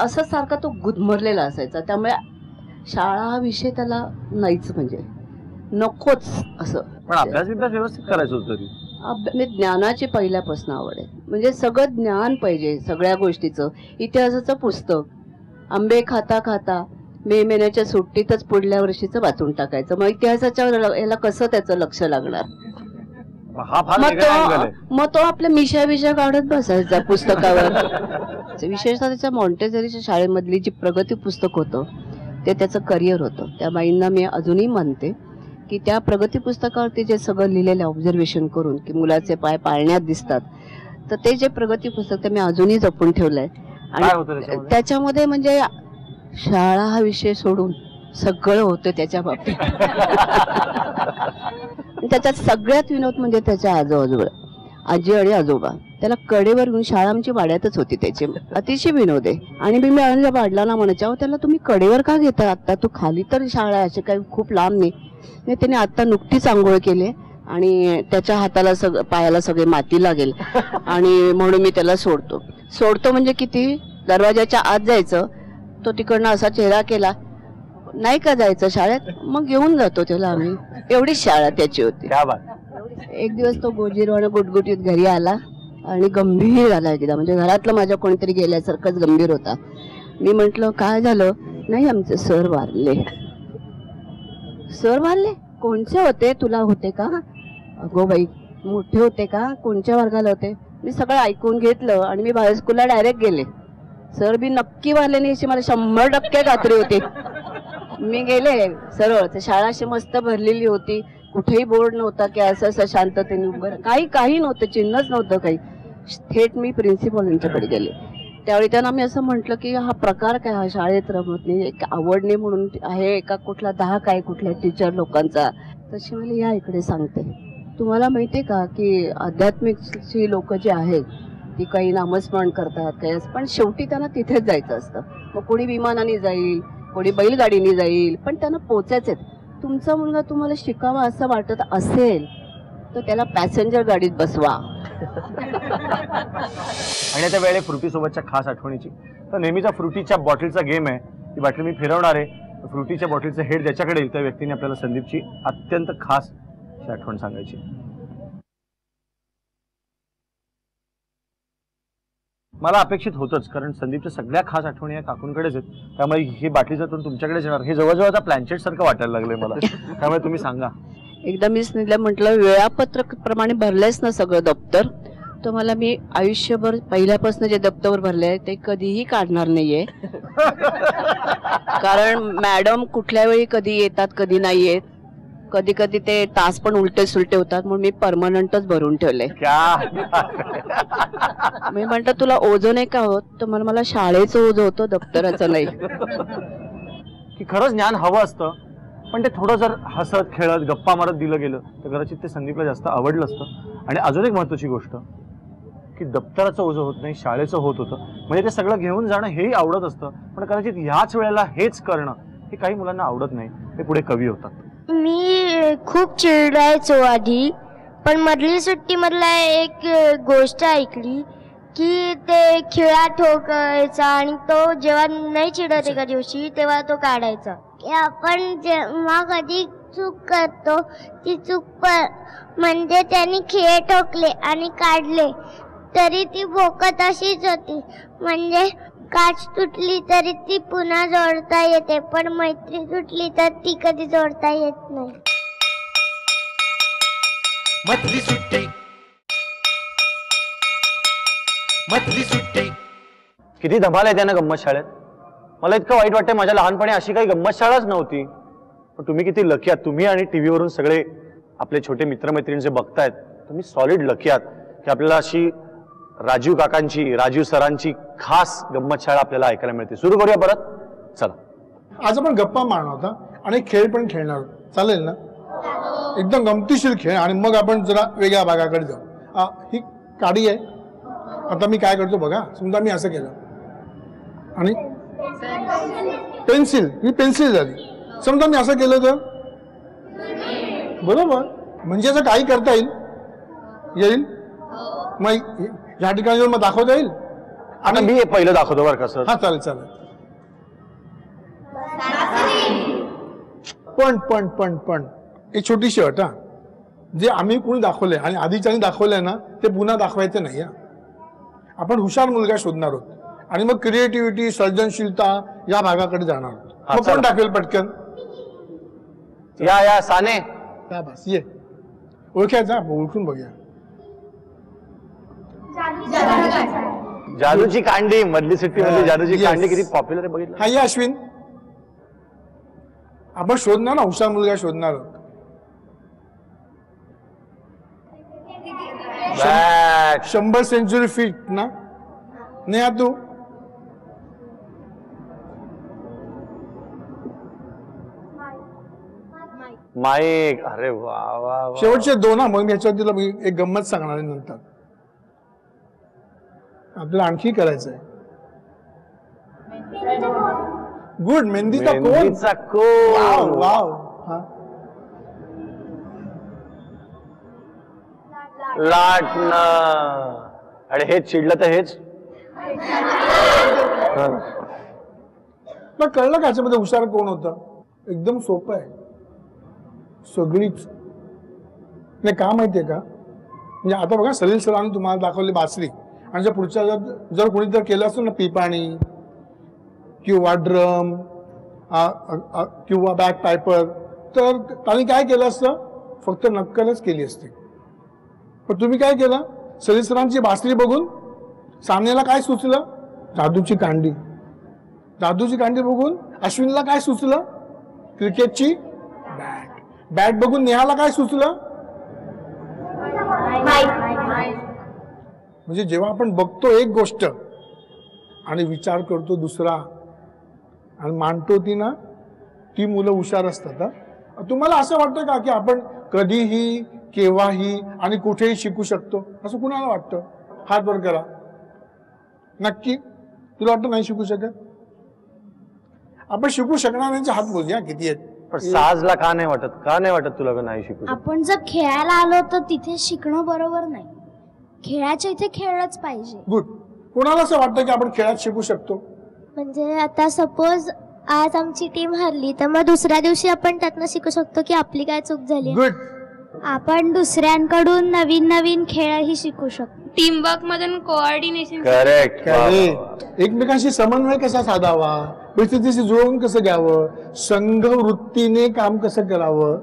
असं सारखा तो गुदमरलेला असायचा. त्यामुळे शाळा हा विषय त्याला नाहीच, म्हणजे नकोच असं. पण अभ्यास व्यवस्थित करायचं होतं तरी. ज्ञानाची पहिल्यापासून आवड आहे, म्हणजे सगळं ज्ञान पाहिजे सगळ्या गोष्टीचं. इतिहासाचं पुस्तक आंबे खाता खाता मे महिन्याच्या सुट्टीतच पुढल्या वर्षीचं वाचून टाकायचं, मग इतिहासाच्या याला कसं त्याचं लक्ष लागणार. मग तो आपल्या मिशा काढत बसायचा पुस्तकावर. विशेषतः त्याच्या मॉन्टेसरीच्या शाळेमधली जी प्रगती पुस्तक होतं ते त्याचं करिअर होतं. त्या बाईंना मी अजूनही मानते की त्या प्रगती पुस्तकावरती जे सगळं लिहिलेलं ऑब्झर्वेशन करून की मुलाचे पाय पाळण्यात दिसतात, तर ते जे प्रगती पुस्तक ते मी अजूनही जपून ठेवलंय. आणि त्याच्यामध्ये म्हणजे शाळा हा विषय सोडून सगळं होतं त्याच्या बाबतीत. त्याच्यात सगळ्यात विनोद म्हणजे त्याच्या आजोबाजवळ आजी आणि आजोबा त्याला कडेवर घेऊन, शाळा आमची वाड्यातच होती, त्याची अतिशय विनोद आहे. आणि मी माझ्या वडिलांना म्हणायचे, अहो त्याला तुम्ही कडेवर का घेता, आता तू खाली तर शाळा आहे, अशी काही खूप लांब नाही. त्याने आता नुकतीच आंघोळ केली आणि त्याच्या हाताला पायाला सगळे माती लागेल आणि म्हणून मी त्याला सोडतो म्हणजे किती, दरवाजाच्या आत जायचं, तो तिकडनं असा चेहरा केला, नाही का जायचं शाळेत, मग घेऊन जातो त्याला आम्ही. एवढीच शाळा त्याची होती. एक दिवस तो गोजीरवाणा गुटगुटीत घरी आला आणि गंभीर आला एकदा, म्हणजे घरातलं माझ्या कोणीतरी गेल्यासारखंच गंभीर होता. मी म्हंटल काय झालं, नाही आमचे सर वारले. सर वारले? कोणचे होते, तुला होते का? अगो बाई, मोठे होते का, कोणत्या वर्गाला होते? मी सगळं ऐकून घेतलं आणि मी हायस्कूलला डायरेक्ट गेले. सर बी नक्की वारले नाही अशी मला 100% खात्री होती. मी गेले सरळ, शाळा अशी मस्त भरलेली होती, कुठेही बोर्ड नव्हता की असं असं शांततेने उभं, काही नव्हतं, चिन्हच नव्हतं काही. थेट मी प्रिन्सिपल यांच्याकडे गेले. त्यावेळी त्यांना मी असं म्हटलं की हा प्रकार काय, हा शाळेत रमत नाही, एक आवड नाही म्हणून आहे का, कुठला धाक आहे कुठल्या टीचर लोकांचा. तशी मला या इकडे सांगते, तुम्हाला माहितीये का की आध्यात्मिकची लोक जी आहेत ती काही नामस्मरण करतात काही, पण शेवटी त्यांना तिथेच जायचं असतं. मग कोणी विमानाने जाईल, कोणी बैलगाडीने जाईल, पण त्यांना पोचायचंच. तुमचा मुलगा तुम्हाला शिकावा असं वाटत असेल तर त्याला पॅसेंजर गाडीत बसवा. आणि त्या वेळेला फ्रुटी सोबतच्या खास आठवणीची तर नेहमीचा फ्रुटीच्या बॉटलचा गेम आहे. ती बॉटल मी फिरवणार आहे. फ्रुटीच्या बॉटलचं हेड ज्याच्याकडे येईल त्या व्यक्तीने आपल्याला संदीपची अत्यंत खास आठवण सांगायची. मला अपेक्षित होतंच, कारण संदीपच्या सगळ्या खास आठवणी या काकूंकडेच आहेत. त्यामुळे ही बाटलीचा तोंड तुमच्याकडेच येणार. हे जवळजवळ आता प्लॅनचेट सारखं वाटायला लागलंय मला. त्यामुळे तुम्ही सांगा. एकदा मी स्नेहला म्हटलं, वेळापत्रक प्रमाणे भरलंयस ना सगळं दप्तर, तर मला मी आयुष्यभर पहिल्यापासून जे दप्तर भरले ते कधीही काढणार नाहीये. कारण मॅडम कुठल्या वेळी कधी येतात कधी नाही येत, कधी कधी ते तास पण उलटे सुलटे होतात, म्हणून मी परमनंटच भरून ठेवले. मी म्हणतो तुला ओझं नाही का होत, तर मला शाळेचं ओझं होतं, दप्तराचं नाही. की खरंच ज्ञान हवं असतं, पण ते थोडं जर हसत खेळत गप्पा मारत दिलं गेलं तर कदाचित ते संदीपला जास्त आवडलं असतं. आणि अजून एक महत्वाची गोष्ट की दप्तराचं ओझं होत नाही, शाळेचं होत होतं. म्हणजे ते सगळं घेऊन जाणं हेही आवडत असतं, पण कदाचित ह्याच वेळेला हेच करणं हे काही मुलांना आवडत नाही. ते पुढे कवी होतात. मी खूप चिडायचो आधी, पण मधली सुट्टी मधला एक गोष्ट ऐकली की ते खिळा ठोकायचा आणि तो जेव्हा नाही चिडत एका दिवशी तेव्हा तो काढायचा. आपण जेव्हा कधी चूक करतो ती चूक म्हणजे त्यांनी खिळे ठोकले आणि काढले तरी ती भोकत अशीच होती. म्हणजे काच तुटली तरी ती पुन्हा जोडता येते, पण मैत्री तुटली तर ती कधी जोडता येत नाही. मधली सुट्टी, मधली सुट्टी. किती धमाल आहे त्यानं गंमत शाळेत. मला इतकं वाईट वाटतंय, माझ्या लहानपणी अशी काही गंमत शाळाच नव्हती. पण तुम्ही किती लकी आहात. तुम्ही आणि टीव्हीवरून सगळे आपले छोटे मित्रमैत्रिणी जे बघतायत, तुम्ही सॉलिड लकी आहात की आपल्याला अशी राजीव काकांची, राजीव सरांची खास गंमत शाळा आपल्याला ऐकायला मिळते. सुरू करूया परत. चला, आज आपण गप्पा मारणार होता आणि खेळ पण खेळणार आहोत. चालेल ना? एकदम गमतीशीर खेळ. आणि मग आपण जरा वेगळ्या भागाकडे जाऊ. ही काडी आहे. आता मी काय करतो बघा, समजा मी असं केलं आणि पेन्सिल, ही पेन्सिल झाली. समजा मी असं केलं तर बरोबर, म्हणजे असं काही करता येईल. मग या ठिकाणी मग दाखवता येईल. आणि मी हे पहिलं दाखवतो बरं का सर. हा चालेल. पण एक छोटीशी अट, हा, जे आम्ही कोणी दाखवलंय आणि आधीच्यानी दाखवलंय ना ते पुन्हा दाखवायचं नाही. आपण हुशार मुलगा शोधणार आहोत आणि मग क्रिएटिव्हिटी, सर्जनशीलता या भागाकडे जाणार आहोत. मग कोण दाखवेल पटकन? या साने, बस ये. ओळखायचा, ओळखून बघूया. जादूची कांडी, मधली सुट्टी मध्ये जादूची कांडी किती पॉप्युलर आहे बघितलं. हा, ये अश्विन. आपण शोधणार ना, हुशार मुलगा शोधणार आहोत. 100 सेंचुरी फीट ना. नेहा तू माईक. अरे वा वा वा. शेवटचे 2 ना. मग याच्यावर तुला मी एक गंमत सांगणार आहे नंतर. आपल्याला आणखी करायचंय. गुड. मेहंदीचा कोन. Wow wow. लाटणं. आणि हेच चिडलं तर हेच. मग कळलं का याच्यामध्ये हुशार कोण होतं? एकदम सोपं आहे सगळीच. नाही का माहितीये का, म्हणजे आता बघा सलील सरांनी तुम्हाला दाखवली बासरी, आणि जर पुढच्या जर कोणी जर केलं असतं ना पिपाणी किंवा ड्रम किंवा बॅक पायपर, तर त्यांनी काय केलं असतं? फक्त नक्कलच केली असते. पण तुम्ही काय केलं? सलील सरांची बासरी बघून सामन्याला काय सुचलं? जादूची कांडी. जादूची कांडी बघून अश्विनला काय सुचलं? क्रिकेटची बॅट. बॅट बघून नेहाला काय सुचलं? म्हणजे जेव्हा आपण बघतो एक गोष्ट आणि विचार करतो दुसरा आणि मांडतो ती ना, ती मुलं हुशार असतात. तुम्हाला असं वाटतं का की आपण कधीही केव्हाही आणि कुठेही शिकू शकतो? असं कुणाला वाटतं? हात वर करा. नक्की तुला वाटतं नाही शिकू शकत? आपण शिकू शकणाऱ्यांचे हात मोजूया किती आहेत. पण साजला का नाही वाटत? का नाही वाटत तुला नाही शिकू? आपण जर खेळायला आलो तर तिथे शिकणं बरोबर नाही. खेळाच्या इथे खेळलंच पाहिजे. गुड. कोणाला असं वाटतं की आपण खेळात शिकू शकतो? म्हणजे आता सपोज आज आमची टीम हरली तर मग दुसऱ्या दिवशी आपण त्यातनं शिकू शकतो की आपली काय चूक झाली. गुड. आपण दुसऱ्यांकडून नवीन नवीन खेळही शिकू शकतो. टीमवर्क मधून कोऑर्डिनेशन. करेक्ट. एकमेकांशी समन्वय कसा साधावा, परिस्थितीशी जुळवून कसं घ्यावं, संघ वृत्तीने काम कसं करावं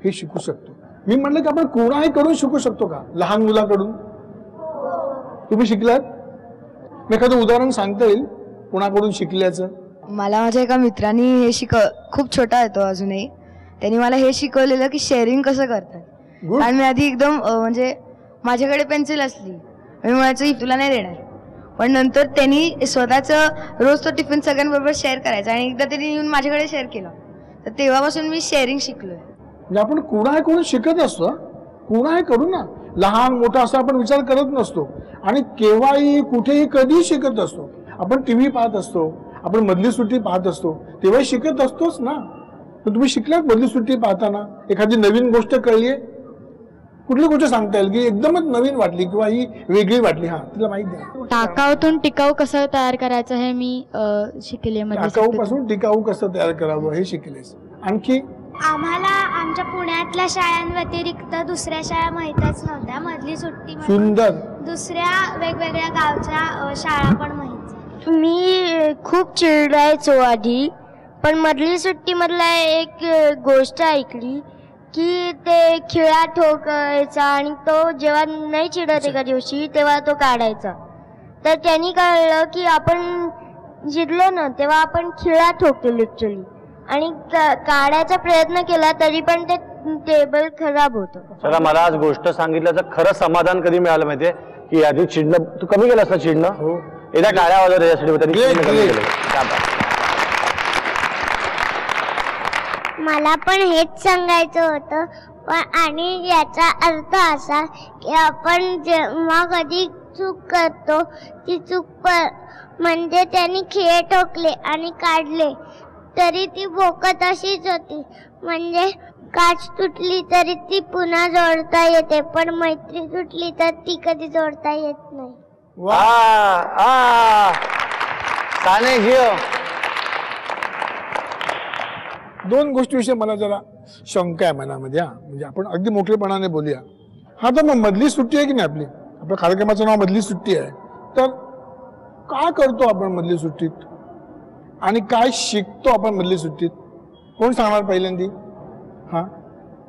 हे शिकू शकतो. मी म्हणलं की आपण कोणाही कडून शिकू शकतो का? लहान मुलाकडून. तुम्ही शिकलात? एखादं उदाहरण सांगता येईल कोणाकडून शिकल्याचं? मला माझ्या एका मित्रांनी हे खूप छोटा आहे तो अजूनही, त्यांनी मला हे शिकवलेलं की शेअरिंग कसं करतात. आणि मी आधी एकदम म्हणजे माझ्याकडे पेन्सिल असली मी म्हणायचं ही तुला नाही देणार, पण नंतर त्यांनी स्वतःचं रोज तो टिफिन सगळ्यांबरोबर शेअर करायचा आणि एकदा त्यांनी येऊन माझ्याकडे शेअर केलं, तर तेव्हापासून मी शेअरिंग शिकलोय. म्हणजे आपण कोणाकडून शिकत असतो. कोणाही कडून ना, लहान मोठा असा आपण विचार करत नसतो आणि केव्हाही कुठेही कधीही शिकत असतो. आपण टीव्ही पाहत असतो, आपण मधली सुट्टी पाहत असतो, तेव्हाही शिकत असतोच ना. तर तुम्ही शिकलात मधली सुट्टी पाहताना? एखादी नवीन गोष्ट कळलीये? कुठली गोष्ट सांगता येईल की एकदमच नवीन वाटली किंवा ही वेगळी वाटली? हा तुला माहिती आहे? टाकाऊतून टिकाऊ कसं तयार करायचं हे मी शिकले. टाकाऊ पासून टिकाऊ कसं तयार करावं हे शिकलेस. आणखी? आम्हाला आमच्या पुण्यातल्या शाळांव्यतिरिक्त दुसऱ्या शाळा माहीतच नव्हत्या. मधली सुट्टी सुंदर. दुसऱ्या वेगवेगळ्या गावच्या शाळा पण माहिती. मी खूप चिडायचो आधी, पण मधली सुट्टी मधला एक गोष्ट ऐकली की ते खिळा ठोकायचा आणि तो जेव्हा नाही चिडत एका दिवशी तेव्हा तो काढायचा. तर त्यांनी कळलं की आपण जिरलो ना तेव्हा आपण खिळा ठोकतो लिटरली, आणि काढायचा प्रयत्न केला तरी पण ते टेबल खराब होतं. चला, मला आज गोष्ट सांगितल्याचं खरं समाधान कधी मिळालं माहितीये की आधी चिडणं तू कमी केलं असतं. चिडणं एकदा टाळ्या वाजवत त्याच्यासाठी. मला पण हेच सांगायचं होतं. पण आणि याचा अर्थ असा की आपण जेव्हा कधी चूक करतो ती चूक म्हणजे त्यांनी खिळे ठोकले आणि काढले तरी ती भोकत अशीच होती. म्हणजे काच तुटली तरी ती पुन्हा जोडता येते, पण मैत्री तुटली तर ती कधी जोडता येत नाही. दोन गोष्टीविषयी मला जरा शंका आहे मनामध्ये. म्हणजे आपण अगदी मोकळेपणाने बोलूया. हा, तर मग मधली सुट्टी आहे की नाही आपली, आपल्या कार्यक्रमाचं नाव मधली सुट्टी आहे, तर काय करतो आपण मधली सुट्टीत आणि काय शिकतो आपण मधली सुट्टीत? कोण सांगणार पहिल्यांदी? हा,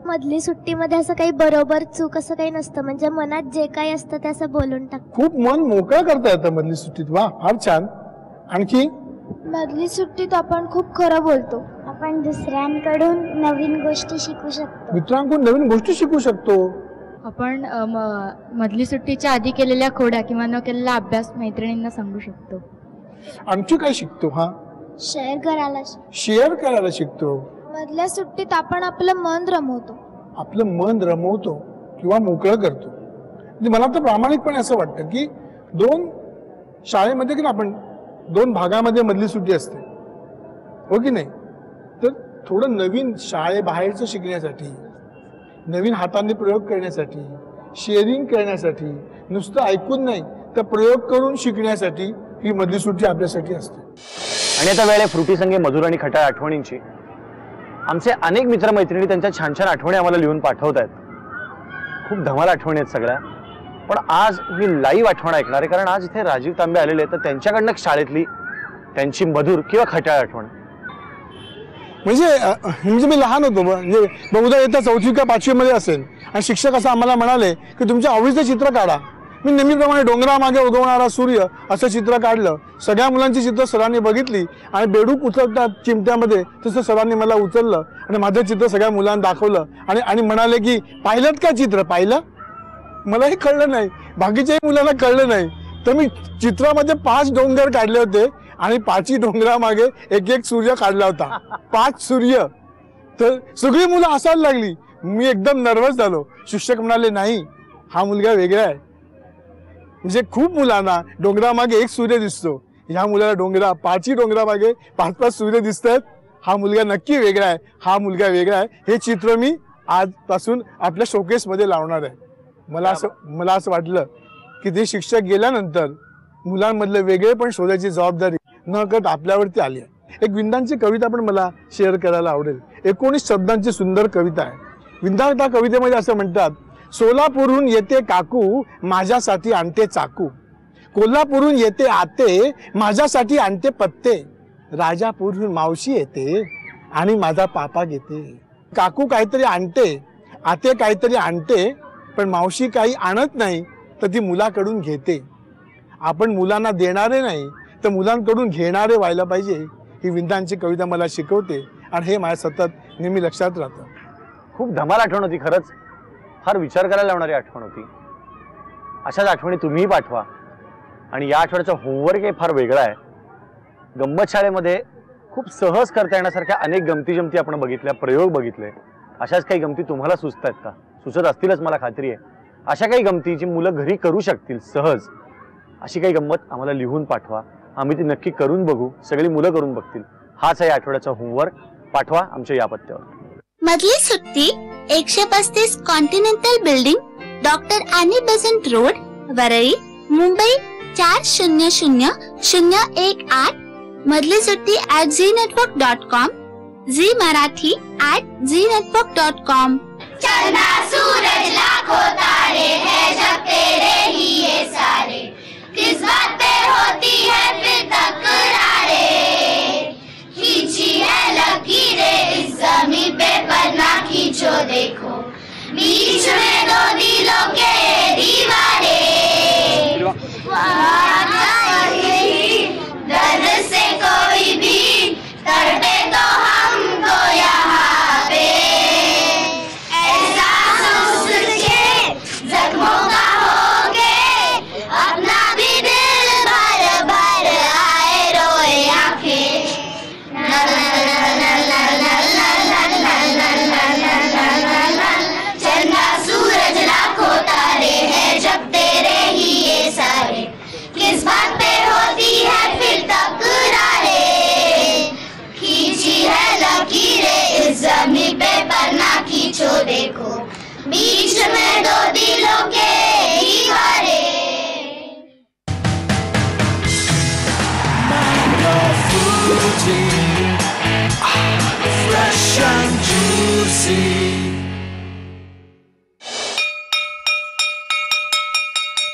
मधली सुट्टीमध्ये असं काही बरोबर चूक असं काही नसतं. म्हणजे मनात जे काही असतं ते असं बोलून टाक. खूप मन मोकळं करता येतं मधली सुट्टीत. वा, फार छान. आणखी? मधली सुट्टीत आपण खूप खरं बोलतो. आपण दुसऱ्यांकडून नवीन गोष्टी शिकू शकतो. मित्रांकडून नवीन गोष्टी शिकू शकतो. आपण मधली सुट्टीच्या आधी केलेल्या खोड्या किंवा न केलेला अभ्यास मैत्रिणींना सांगू शकतो. आणखी काय शिकतो? हा, शेअर करायला शेअर करायला शिकतो. मधल्या सुट्टीत आपण आपलं मन रमवतो. आपलं मन रमवतो किंवा मोकळं करतो. म्हणजे मला तर प्रामाणिकपणे असं वाटतं की दोन शाळेमध्ये की ना आपण दोन भागामध्ये मधली सुट्टी असते, हो की नाही? तर थोडं नवीन शाळेबाहेरचं शिकण्यासाठी, नवीन हातांनी प्रयोग करण्यासाठी, शेअरिंग करण्यासाठी, नुसतं ऐकून नाही तर प्रयोग करून शिकण्यासाठी ही मधली सुट्टी आपल्यासाठी असते. आणि आता वेळ आहे फ्रुटी संगे मधुर आणि खटाळ आठवणींची. आमचे अनेक मित्रमैत्रिणी त्यांच्या छान छान आठवणी आम्हाला लिहून पाठवत आहेत. खूप धमाल आठवणी आहेत सगळ्या. पण आज मी लाईव्ह आठवण ऐकणार आहे, कारण आज इथे राजीव तांबे आलेले आहेत. तर त्यांच्याकडनं शाळेतली त्यांची मधुर किंवा खटाळ आठवण. म्हणजे मी लहान होतो, म्हणजे बहुधा येत्या 4वी का 5वी मध्ये असेल, आणि शिक्षक असं आम्हाला म्हणाले की तुमच्या आवडीचं चित्र काढा. मी नेहमीप्रमाणे डोंगरामागे उगवणारा सूर्य असं चित्र काढलं. सगळ्या मुलांची चित्र सरांनी बघितली आणि बेडूक उचलतात चिमट्यामध्ये तसं सरांनी मला उचललं आणि माझं चित्र सगळ्या मुलांना दाखवलं आणि म्हणाले की पाहिलं का चित्र? पाहिलं? मलाही कळलं नाही, बाकीच्याही मुलांना कळलं नाही. तर मी चित्रामध्ये 5 डोंगर काढले होते आणि 5ही डोंगरामागे एक एक सूर्य काढला होता. 5 सूर्य. तर सगळी मुलं हसायला लागली. मी एकदम नर्वस झालो. शिक्षक म्हणाले नाही, हा मुलगा वेगळा आहे. म्हणजे खूप मुलांना डोंगरामागे एक सूर्य दिसतो, ह्या मुलाला 5ही डोंगरामागे 5 सूर्य दिसत आहेत. हा मुलगा नक्की वेगळा आहे, हा मुलगा वेगळा आहे. हे चित्र मी आजपासून आपल्या शोकेसमध्ये लावणार आहे. मला असं वाटलं की ते शिक्षक गेल्यानंतर मुलांमधलं वेगळेपण शोधायची जबाबदारी नकळत आपल्यावरती आली आहे. एक विंदांची कविता पण मला शेअर करायला आवडेल. 19 शब्दांची सुंदर कविता आहे. विंदा त्या कवितेमध्ये असं म्हणतात, सोलापूरहून येते काकू माझ्यासाठी आणते चाकू, कोल्हापूरहून येते आते माझ्यासाठी आणते पत्ते, राजापूरहून मावशी येते आणि माझा पापा घेते. काकू काहीतरी आणते, आते काहीतरी आणते, पण मावशी काही आणत नाही तर ती मुलाकडून घेते. आपण मुलांना देणारे नाही तर मुलांकडून घेणारे व्हायला पाहिजे, ही विंदांची कविता मला शिकवते आणि हे माझ्या सतत नेहमी लक्षात राहतं. खूप धमाल आठवण होती, खरंच फार विचार करायला लावणारी आठवण होती. अशाच आठवणी तुम्हीही पाठवा. आणि या आठवड्याचा होमवर्क हे फार वेगळा आहे. गंमत शाळेमध्ये खूप सहज करता येण्यासारख्या अनेक गमती जमती आपण बघितल्या, प्रयोग बघितले. अशाच काही गमती तुम्हाला सुचत आहेत का? सुचत असतीलच मला खात्री आहे. अशा काही गमती जी मुलं घरी करू शकतील सहज, अशी काही गंमत आम्हाला लिहून पाठवा. आम्ही ती नक्की करून बघू, सगळी मुलं करून बघतील. हाच आहे आठवड्याचा होमवर्क. पाठवा आमच्या या पत्त्यावर. मधली सुट्टी 135 continental building, doctor Annie Besant road, Worli, Mumbai 400018. मधली सुट्टी @ZNetwork.com, Zee Marathi @ZNetwork.com. Chanda Suraj लाखों तारे हैं जब तेरे ही ये सारे, किस बात पे होती है फिर तकरारें, खींची है लकीरें इस ज़मीं पे पर ना खींचो देखो, बीच में 2 दिलों के दीवारे, दर्द से कोई भी तड़पे तो हमको यहाँ पे, एहसास उसके जख्मों का होगे, अपना भी दिल भर भर आए रोए आंखें, चंदा सूरज लाखों तारे हैं जब तेरे ही ये सारे, किस बात पे होती है फिर तकरारें, खींची है लकीरें इस ज़मीं पे पर ना खींचो देखो, बीच में 2 दिलों के दीवारे. Fresh and juicy.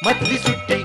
मधली सुट्टी